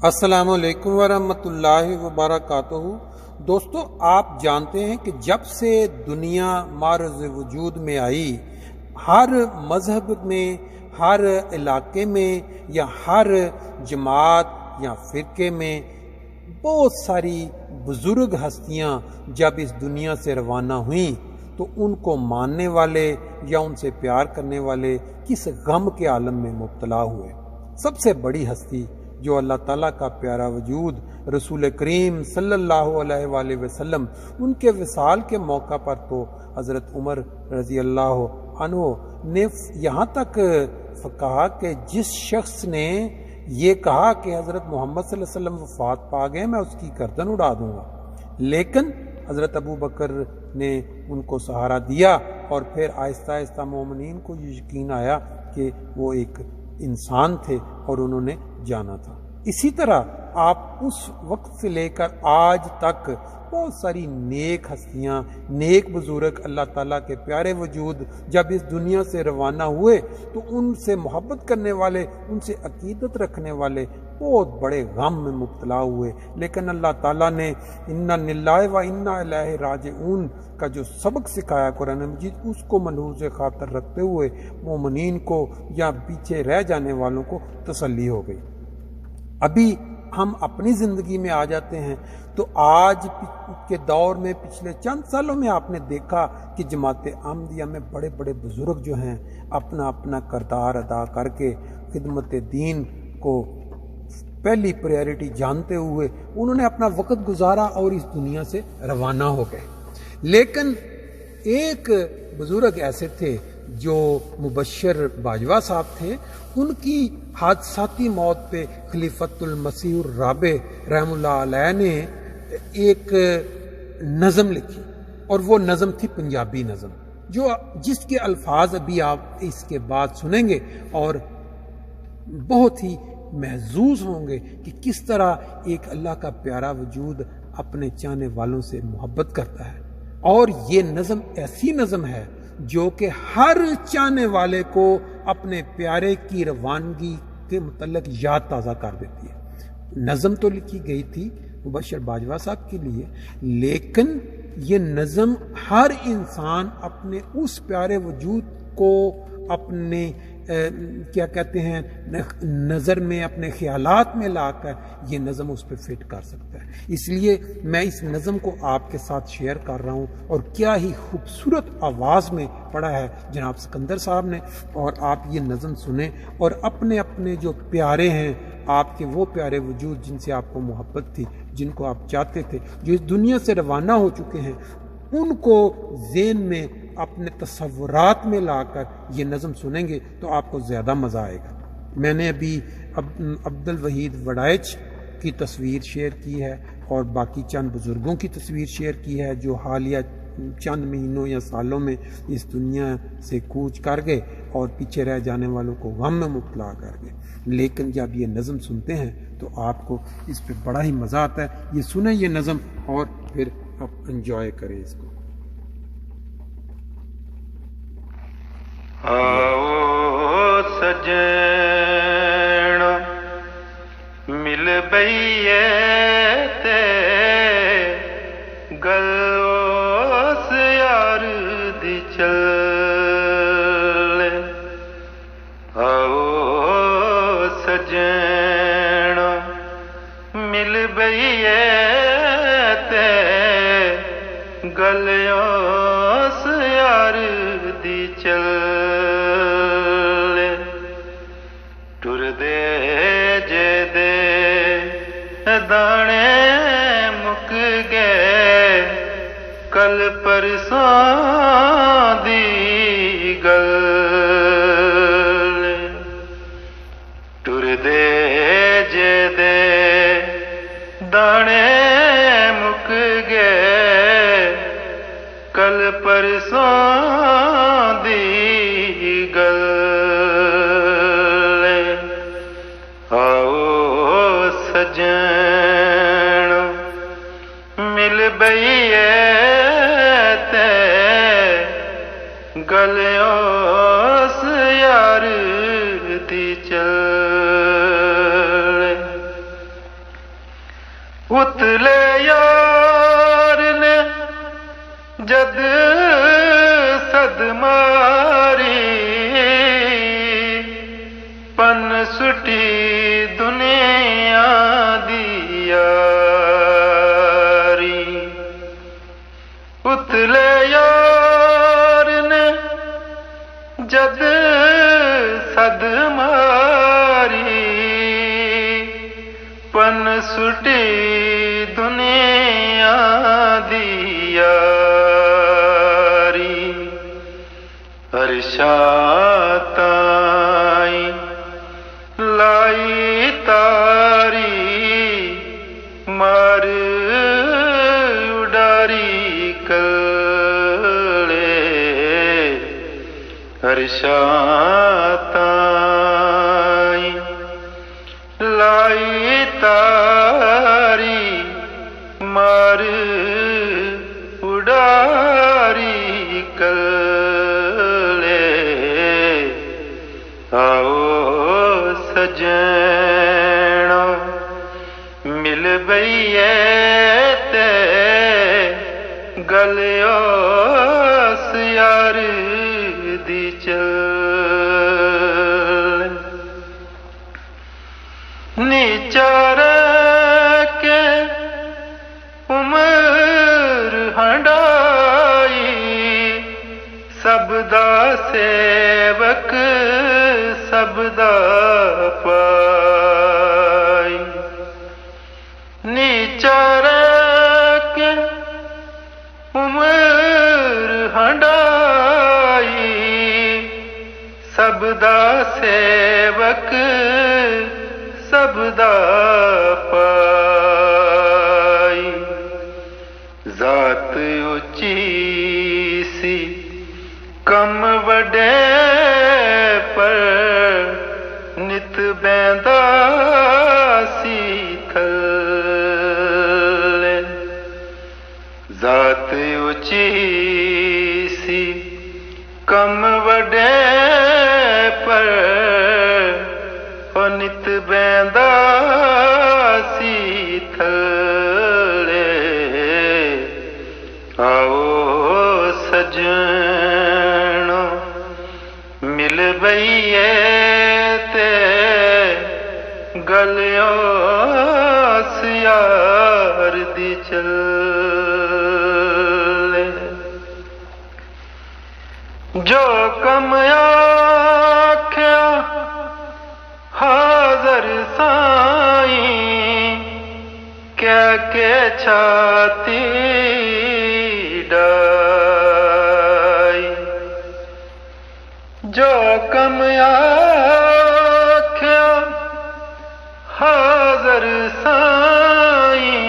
السلام علیکم ورحمۃ اللہ وبرکاتہ۔ دوستو، آپ جانتے ہیں کہ جب سے دنیا معرض وجود میں آئی، ہر مذہب میں، ہر علاقے میں یا ہر جماعت یا فرقے میں بہت ساری بزرگ ہستیاں جب اس دنیا سے روانہ ہوئیں تو ان کو ماننے والے یا ان سے پیار کرنے والے کس غم کے عالم میں مبتلا ہوئے۔ سب سے بڑی ہستی جو اللہ تعالیٰ کا پیارا وجود رسول کریم صلی اللہ علیہ وآلہ وسلم، ان کے وصال کے موقع پر تو حضرت عمر رضی اللہ عنہ نے یہاں تک کہا کہ جس شخص نے یہ کہا کہ حضرت محمد صلی اللہ علیہ وسلم وفات پا گئے، میں اس کی گردن اڑا دوں گا، لیکن حضرت ابو بکر نے ان کو سہارا دیا اور پھر آہستہ آہستہ مومنین کو یہ یقین آیا کہ وہ ایک انسان تھے اور انہوں نے جانا تھا۔ اسی طرح آپ اس وقت سے لے کر آج تک بہت ساری نیک ہستیاں، نیک بزرگ اللہ تعالیٰ کے پیارے وجود جب اس دنیا سے روانہ ہوئے تو ان سے محبت کرنے والے، ان سے عقیدت رکھنے والے بہت بڑے غم میں مبتلا ہوئے، لیکن اللہ تعالیٰ نے انا للہ و انا الیہ راجعون کا جو سبق سکھایا قرآن مجید، اس کو ملحوظ خاطر رکھتے ہوئے مومنین کو یا پیچھے رہ جانے والوں کو تسلی ہو گئی۔ ابھی ہم اپنی زندگی میں آ جاتے ہیں تو آج کے دور میں پچھلے چند سالوں میں آپ نے دیکھا کہ جماعت احمدیہ میں بڑے بڑے بزرگ جو ہیں اپنا اپنا کردار ادا کر کے خدمت دین کو پہلی پریارٹی جانتے ہوئے انہوں نے اپنا وقت گزارا اور اس دنیا سے روانہ ہو گئے۔ لیکن ایک بزرگ ایسے تھے جو مبشر باجوہ صاحب تھے، ان کی حادثاتی موت پہ خلیفۃ المسیح الرابع رحم اللہ علیہ نے ایک نظم لکھی، اور وہ نظم تھی پنجابی نظم، جس کے الفاظ ابھی آپ اس کے بعد سنیں گے اور بہت ہی محظوظ ہوں گے کہ کس طرح ایک اللہ کا پیارا وجود اپنے چاہنے والوں سے محبت کرتا ہے۔ اور یہ نظم ایسی نظم ہے جو کہ ہر چاہنے والے کو اپنے پیارے کی روانگی کے متعلق یاد تازہ کر دیتی ہے۔ نظم تو لکھی گئی تھی مبشر باجوہ صاحب کے لیے، لیکن یہ نظم ہر انسان اپنے اس پیارے وجود کو اپنے کیا کہتے ہیں نظر میں، اپنے خیالات میں لا کر یہ نظم اس پہ فٹ کر سکتا ہے۔ اس لیے میں اس نظم کو آپ کے ساتھ شیئر کر رہا ہوں، اور کیا ہی خوبصورت آواز میں پڑھا ہے جناب سکندر صاحب نے، اور آپ یہ نظم سنیں اور اپنے اپنے جو پیارے ہیں، آپ کے وہ پیارے وجود جن سے آپ کو محبت تھی، جن کو آپ چاہتے تھے، جو اس دنیا سے روانہ ہو چکے ہیں، ان کو ذہن میں اپنے تصورات میں لا کر یہ نظم سنیں گے تو آپ کو زیادہ مزہ آئے گا۔ میں نے ابھی عبد الوحید وڑائچ کی تصویر شیئر کی ہے اور باقی چند بزرگوں کی تصویر شیئر کی ہے جو حالیہ چند مہینوں یا سالوں میں اس دنیا سے کوچ کر گئے اور پیچھے رہ جانے والوں کو غم میں مبتلا کر گئے، لیکن جب یہ نظم سنتے ہیں تو آپ کو اس پہ بڑا ہی مزہ آتا ہے۔ یہ سنیں یہ نظم اور پھر آپ انجوائے کریں اس کو۔ آؤ سجن مل بئیے تے گل اس یار دی چل، آؤ سجن مل بئیے تے گل اس یار دی چل، ٹر دے جے دے دانے مک گئے کل پرسوں دی گل، ٹر دے جے دے دانے مک گئے کل پرسوں دی گل، آؤ سجن مل بئیے تے گل اس یار دی چل، ਉਤਲੇ ਯਾਰ ਨੇ ਜਦ ਸਦ ਮਾਰੀ ਪਨ ਸੁਟੀ ਦੁਨੀਆ ਦੀ ਯਾਰੀ ਉਤਲੇ ਯਾਰ ਨੇ ਜਦ ਸਦ ਮਾਰੀ ਪਨ ਸੁਟੀ ਦੁਨੀਆ ਦੀ ਯਾਰੀ ਅਰਸ਼ਾਂ ਤਾਈਂ ਲਾਈ ਤਾਰੀ ਮਰ ਉਡਾਰੀ ਕਲੇ ਅਰਸ਼ਾਂ ਤਾਈਂ ਲਾਈ ਤਾਰੀ ਮਰ ਉਡਾਰੀ ਕਲੇ ਆਓ ਸਜਣੋ ਮਿਲ ਬਈਏ ਤੇ ਗਲਿਓ ਉਸ ਯਾਰ ਦੀ ਚੱਲ ਨੀਚਾਰ ਕੇ ਉਮਰ ਹੰਡਾਈ ਸਭ ਦਾ ਸੇਵਕ ਸਭ ਦਾ ਪਾਈ ਨੀਚਾਰ ਕੇ ਉਮਰ ਹੰਡਾਈ ਸਭ ਦਾ ਸੇਵਕ ਸਭ ਦਾ ਪਾਈ ਜ਼ਾਤ ਉੱਚੀ ਸੀ ਕਮ ਵੱਡੇ ਪਰ ਨਿਤ ਬੈਂਦਾ ਸੀ ਥੱਲੇ ਜ਼ਾਤ ਉੱਚੀ ਸੀ ਕਮ ਵੱਡੇ ਪਰ ਨਿਤ ਬੈਂਦਾ ਸੀ ਥੱਲੇ ਆਓ ਸਜਣੋ ਮਿਲ ਬਈਏ ਤੇ ਗਲਿਓ ਉਸ ਯਾਰ ਦੀ ਚੱਲੇ ਜੋ ਕਮ ਆਖਿਆ ਹਾਜ਼ਰ ਸਾਈਂ ਕਹਿ ਕੇ ਛਾਤੀ ਡਾਈ ਜੋ ਕਮ ਆਖਿਆ ਹਾਜ਼ਰ ਸਾਈਂ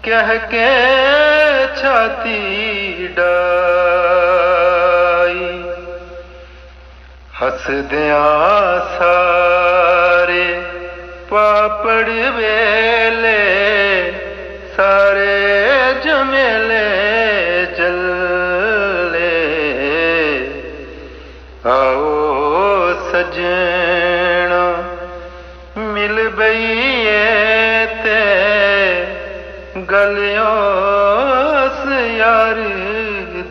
ਕਹਿ ਕੇ ਛਾਤੀ ਡਾਈ ਹੱਸਦਿਆਂ ਸਾਰੇ ਪਾਪੜ ਵੇਲੇ ਸਾਰੇ ਜਮੇਲੇ ਜਲੇ ਆਓ ਸਜਣੋ ਮਿਲ ਬਈਏ ਤੇ ਗਲਿਓ ਉਸ ਯਾਰ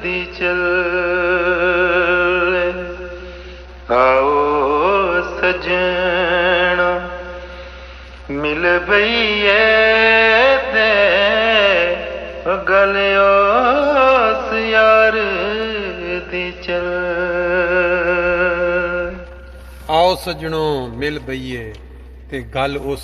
ਦੀ ਚੱਲੇ ਆਓ ਸਜਣੋ ਮਿਲ ਬਈਏ ਤੇ ਗਲਿਓ ਉਸ ਯਾਰ ਦੀ ਚੱਲ ਆਓ ਸੱਜਣੋ ਮਿਲ ਬਈਏ ਤੇ ਗੱਲ ਉਸ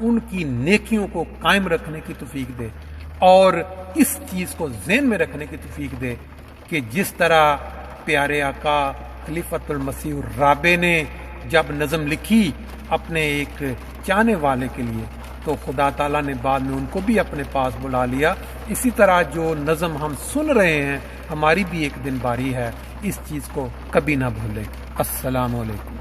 ان کی نیکیوں کو قائم رکھنے کی توفیق دے، اور اس چیز کو ذہن میں رکھنے کی توفیق دے کہ جس طرح پیارے آقا خلیفۃ المسیح الرابع نے جب نظم لکھی اپنے ایک چاہنے والے کے لیے، تو خدا تعالیٰ نے بعد میں ان کو بھی اپنے پاس بلا لیا۔ اسی طرح جو نظم ہم سن رہے ہیں، ہماری بھی ایک دن باری ہے، اس چیز کو کبھی نہ بھولیں۔ السلام علیکم۔